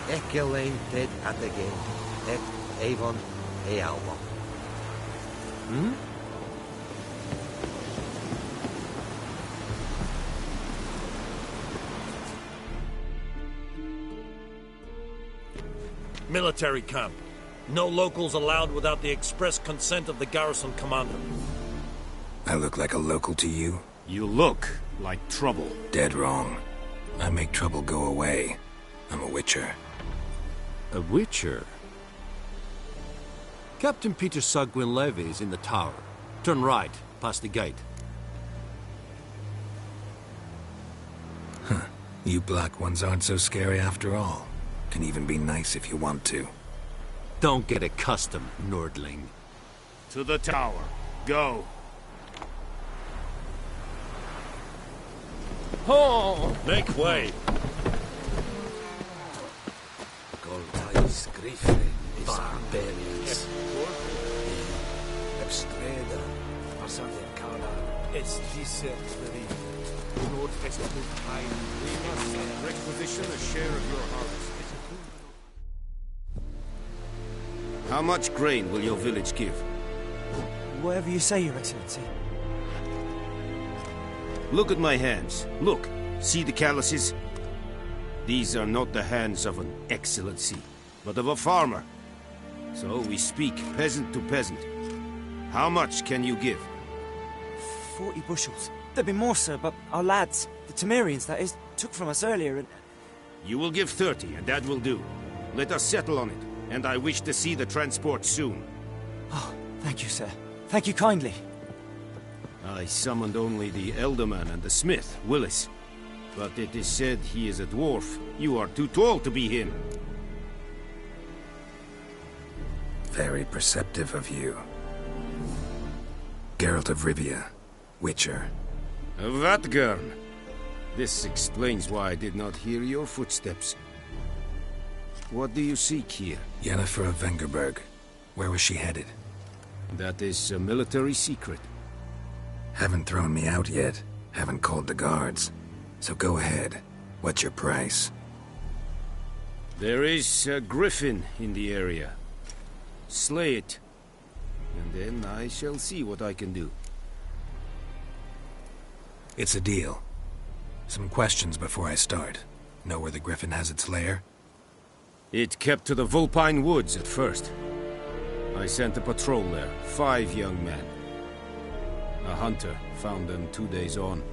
Ecelain dead at again. Et Avon e Alba. Hmm? Military camp. No locals allowed without the express consent of the garrison commander. I look like a local to you? You look like trouble. Dead wrong. I make trouble go away. I'm a witcher. A witcher? Captain Peter Sir Gwynleve is in the tower. Turn right, past the gate. Huh. You black ones aren't so scary after all. Can even be nice if you want to. Don't get accustomed, Nordling. To the tower. Go. Oh! Make way. Goltais Griffin is barbarians. Abstreda, Arsadencana, Estiseri. Lord Estimate High. We must requisition a share of your harvest. How much grain will your village give? Whatever you say, Your Excellency. Look at my hands. Look. See the calluses? These are not the hands of an excellency, but of a farmer. So we speak peasant to peasant. How much can you give? 40 bushels. There'd be more, sir, but our lads, the Temerians, that is, took from us earlier and... You will give 30, and that will do. Let us settle on it, and I wish to see the transport soon. Oh, thank you, sir. Thank you kindly. I summoned only the Elderman and the smith, Willis. But it is said he is a dwarf. You are too tall to be him. Very perceptive of you. Geralt of Rivia, Witcher. Vatgern. This explains why I did not hear your footsteps. What do you seek here? Yennefer of Vengerberg. Where was she headed? That is a military secret. Haven't thrown me out yet. Haven't called the guards. So go ahead. What's your price? There is a griffin in the area. Slay it. And then I shall see what I can do. It's a deal. Some questions before I start. Know where the griffin has its lair? It kept to the Vulpine Woods at first. I sent a patrol there, 5 young men. A hunter found them 2 days on.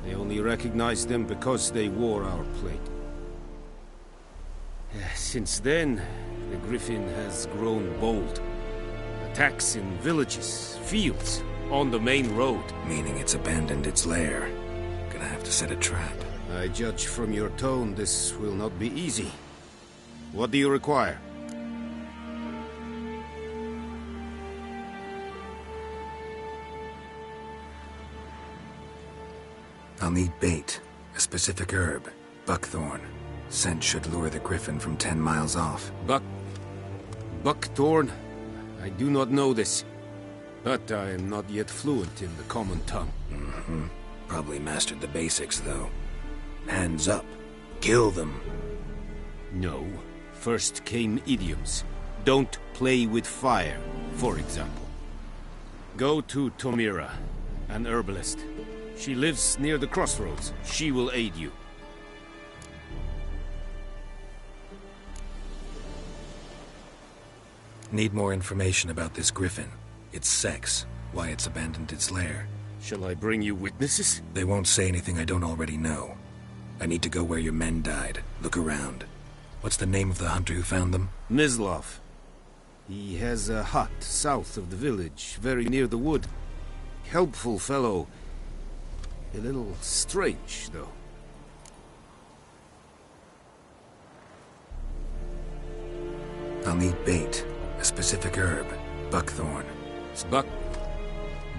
They only recognized them because they wore our plate. Since then, the griffin has grown bold. Attacks in villages, fields, on the main road. Meaning it's abandoned its lair. Gonna have to set a trap. I judge from your tone this will not be easy. What do you require? I'll need bait, a specific herb, buckthorn. Scent should lure the griffin from 10 miles off. Buckthorn? I do not know this. But I am not yet fluent in the common tongue. Mm-hmm. Probably mastered the basics, though. Hands up. Kill them. No. First came idioms. Don't play with fire, for example. Go to Tomira, an herbalist. She lives near the crossroads. She will aid you. Need more information about this griffin. Its sex, why it's abandoned its lair. Shall I bring you witnesses? They won't say anything I don't already know. I need to go where your men died. Look around. What's the name of the hunter who found them? Mislav. He has a hut south of the village, very near the wood. Helpful fellow. A little strange, though. I'll need bait. A specific herb. Buckthorn.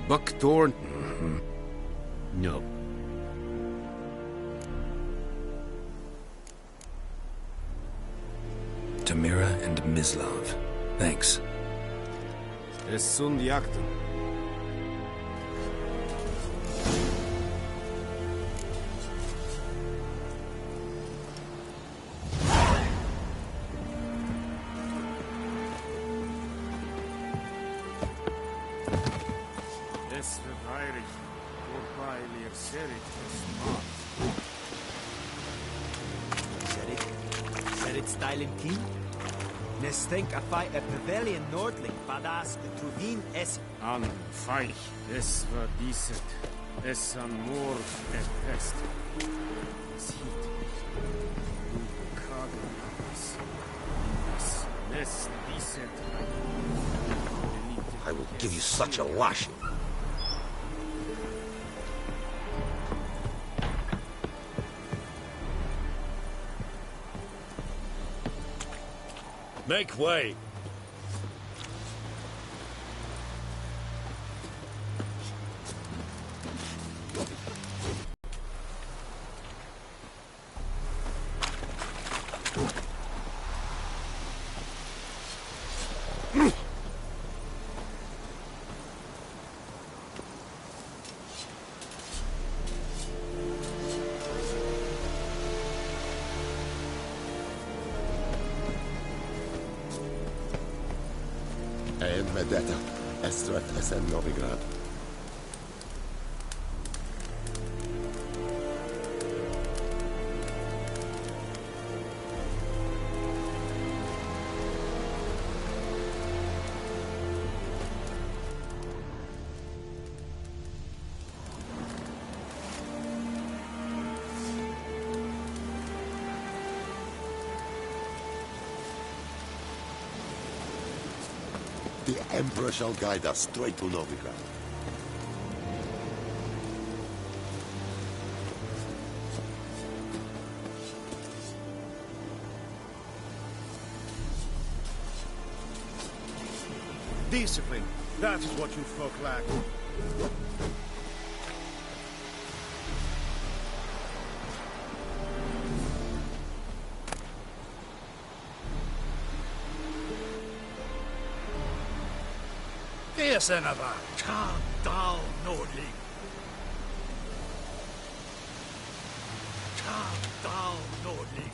Buckthorn? Mm-hmm. No. Tamira and Mislav. Thanks. Es sunt jakten. Es verweirig, wobei lir serit es macht. Serit stylen king? Nestenk a fight a pavilion nordling, badas truvin es... An feich, es war diset, es an mor et pest. Sieht, du kageras, es nest diset. I will give you such a lashing. Make way! Vendetta, Estret Esen Novigrad. The Emperor shall guide us straight to Novigrad. Discipline. That is what you folk lack. Senava, calm down, Nordling. Calm down, Nordling.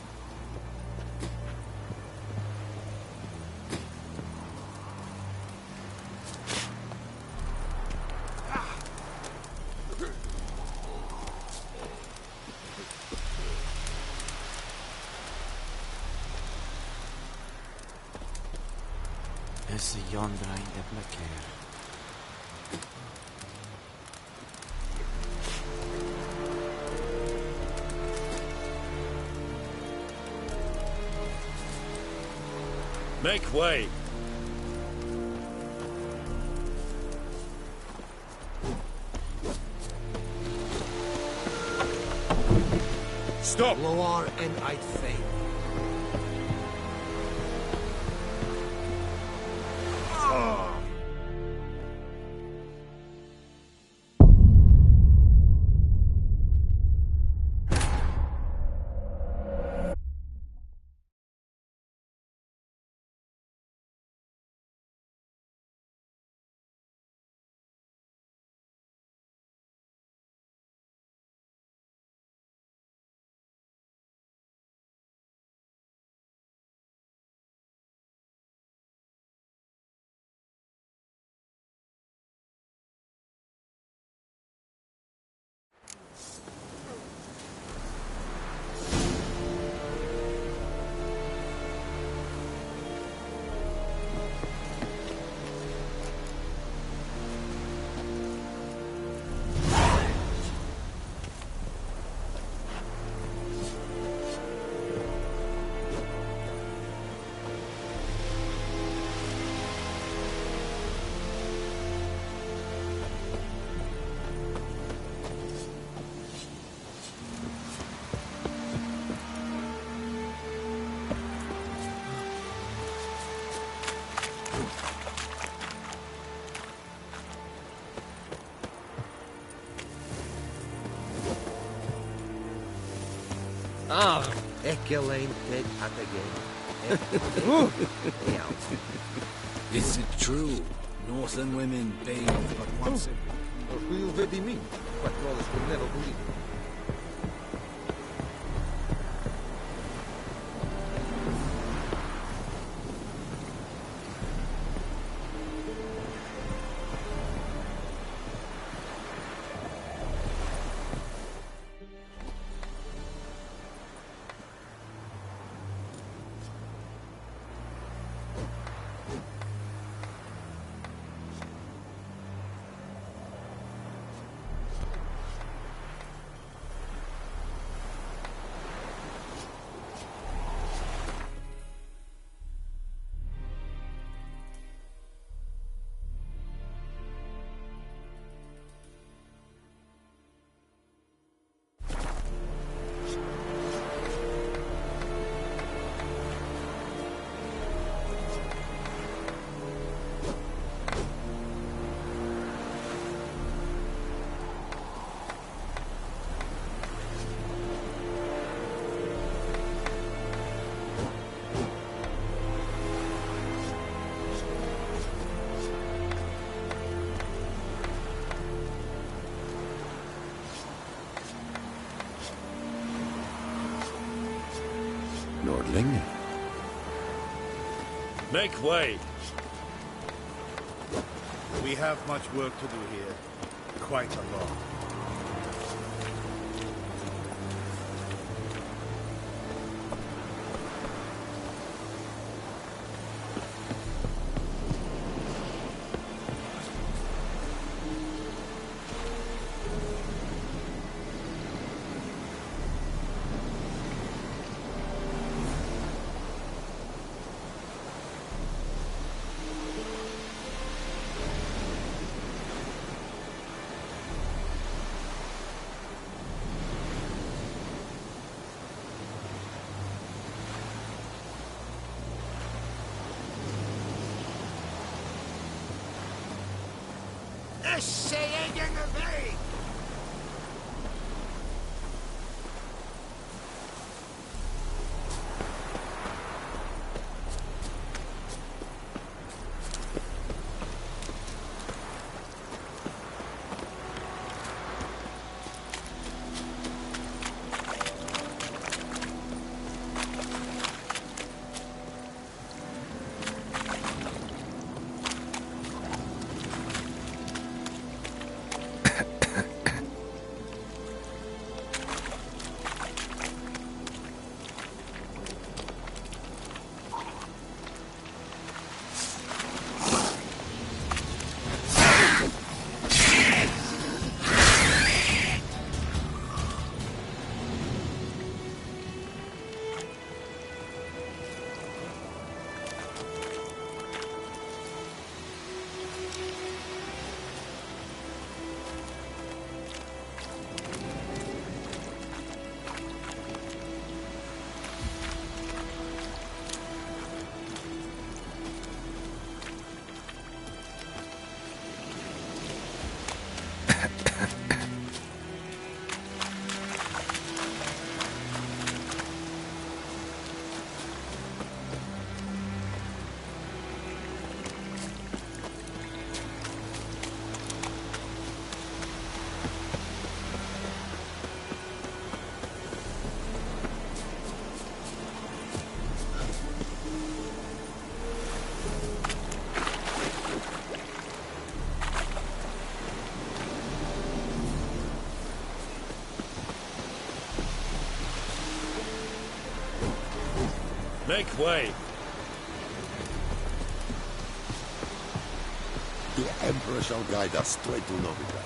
Es yondra in de placer. Make way! Stop! Loar and I'd fail. Ah, Echelane dead at again. Is it true? Northern women bathe but once every... Or who you very mean? But brothers will never believe it. Nordling? Make way! We have much work to do here. Quite a lot. Make way! The Emperor shall guide us straight to Novigrad.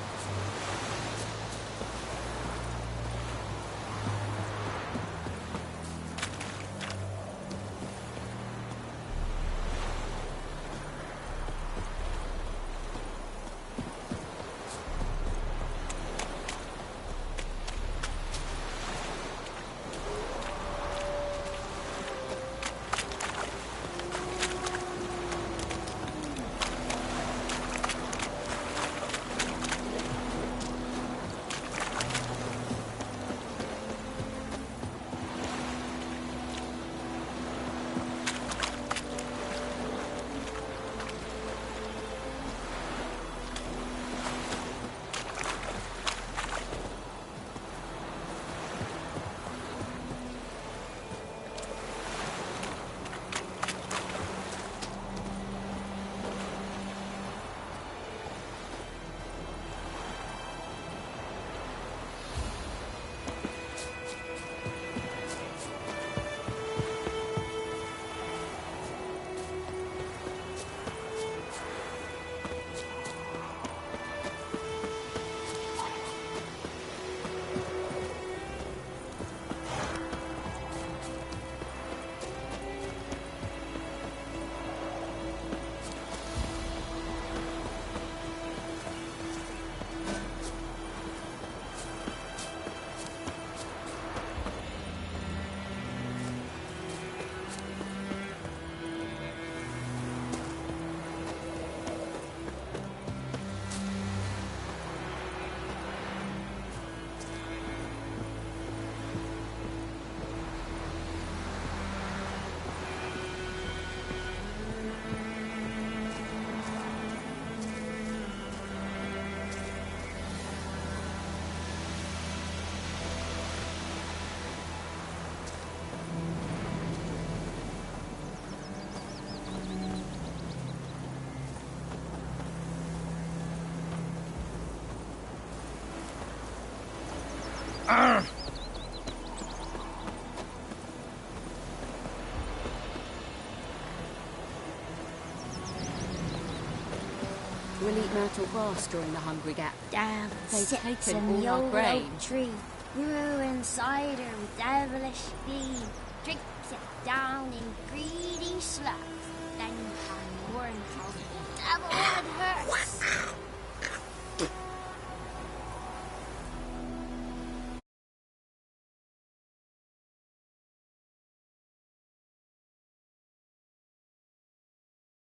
elite myrtle grass during the Hungry Gap. Damn, They've sits taken in all the our old grain. oak tree, brewing cider with devilish speed. Drinks it down in greedy slugs, then come more and calls it devil